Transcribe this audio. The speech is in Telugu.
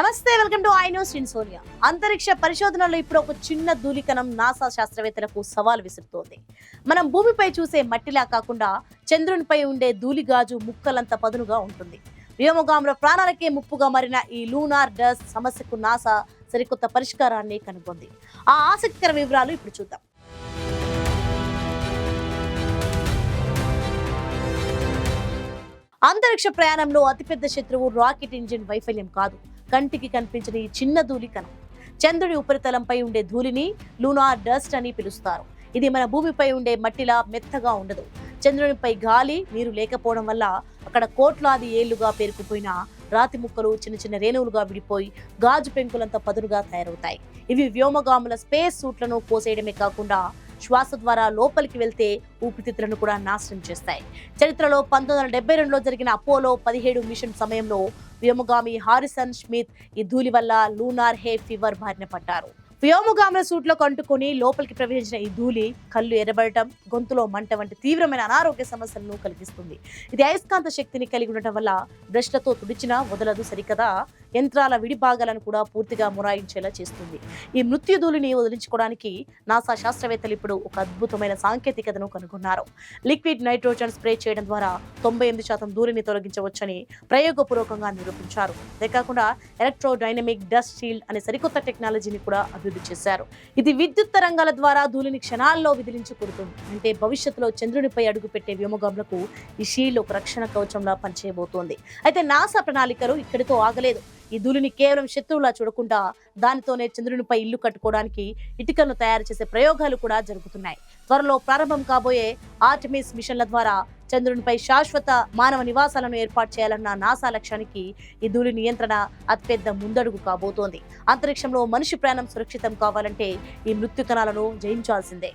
నమస్తే, వెల్కమ్ టు ఐ న్యూస్. నేను సోనియా. అంతరిక్ష పరిశోధనలో ఇప్పుడు ఒక చిన్న ధూళికణం నాసా శాస్త్రవేత్తలకు సవాల్ విసురుతోంది. మనం భూమిపై చూసే మట్టిలా కాకుండా చంద్రునిపై ఉండే ధూళిగాజు ముక్కలంత పదునుగా ఉంటుంది. వ్యోమగాముల ప్రాణాలకే ముప్పుగా మారిన ఈ లూనార్ డస్ట్ సమస్యకు నాసా సరికొత్త పరిష్కారాన్ని కనుగొంది. ఆ ఆసక్తికర వివరాలు ఇప్పుడు చూద్దాం. అంతరిక్ష ప్రయాణంలో అతిపెద్ద శత్రువు రాకెట్ ఇంజిన్ వైఫల్యం కాదు, కంటికి కనిపించిన ఈ చిన్న ధూళికణం. చంద్రుడి ఉపరితలంపై ఉండే ధూళిని లూనార్ డస్ట్ అని పిలుస్తారు. ఇది మన భూమిపై ఉండే మట్టిలా మెత్తగా ఉండదు. చంద్రునిపై గాలి, నీరు లేకపోవడం వల్ల అక్కడ కోట్లాది ఏళ్లుగా పేరుకుపోయిన రాతి ముక్కలు చిన్న చిన్న రేణువులుగా విడిపోయి గాజు పెంకులంత పదునుగా తయారవుతాయి. ఇవి వ్యోమగాముల స్పేస్ సూట్లను కోసేయడమే కాకుండా శ్వాస ద్వారా లోపలికి వెళ్తే ఊపిరితిత్తులను కూడా నాశనం చేస్తాయి. చరిత్రలో 1972లో జరిగిన అపోలో 17 మిషన్ సమయంలో వ్యోమగామి హారిసన్ స్మిత్ ఈ ధూళి వల్ల లూనార్ హే ఫీవర్ బారిన పడ్డారు. వ్యోమగాముల సూట్లకు అంటుకొని లోపలికి ప్రవేశించిన ఈ ధూళి కళ్ళు ఎర్రబడటం, గొంతులో మంట వంటి తీవ్రమైన అనారోగ్య సమస్యలను కలిగిస్తుంది. ఇది అయస్కాంత శక్తిని కలిగి ఉండటం వల్ల బ్రష్లతో తుడిచినా వదలదు. సరికదా, యంత్రాల విడి భాగాలను కూడా పూర్తిగా మొరాయించేలా చేస్తుంది. ఈ మృత్యు ధూళిని వదిలించుకోవడానికి నాసా శాస్త్రవేత్తలు ఇప్పుడు ఒక అద్భుతమైన సాంకేతికతను కనుగొన్నారు. లిక్విడ్ నైట్రోజన్ స్ప్రే చేయడం ద్వారా 98% ధూళిని తొలగించవచ్చని ప్రయోగపూర్వకంగా నిరూపించారు. అంతేకాకుండా ఎలక్ట్రోడైనమిక్ డస్ట్ షీల్డ్ అనే సరికొత్త టెక్నాలజీని కూడా అభివృద్ధి చేశారు. ఇది విద్యుత్ తరంగాల ద్వారా ధూళిని క్షణాల్లో విదిలించుకుంటుంది. అంటే భవిష్యత్తులో చంద్రునిపై అడుగు పెట్టే వ్యోమగాములకు ఈ షీల్డ్ ఒక రక్షణ కవచంలా పనిచేయబోతోంది. అయితే నాసా ప్రణాళికలు ఇక్కడితో ఆగలేదు. ఈ ధూళిని కేవలం శత్రువులా చూడకుండా దానితోనే చంద్రునిపై ఇల్లు కట్టుకోవడానికి ఇటుకలను తయారు చేసే ప్రయోగాలు కూడా జరుగుతున్నాయి. త్వరలో ప్రారంభం కాబోయే ఆర్టెమిస్ మిషన్ల ద్వారా చంద్రునిపై శాశ్వత మానవ నివాసాలను ఏర్పాటు చేయాలన్న నాసా లక్ష్యానికి ఈ ధూళి నియంత్రణ అతిపెద్ద ముందడుగు కాబోతోంది. అంతరిక్షంలో మనిషి ప్రాణం సురక్షితం కావాలంటే ఈ మృత్యు కణాలను జయించాల్సిందే.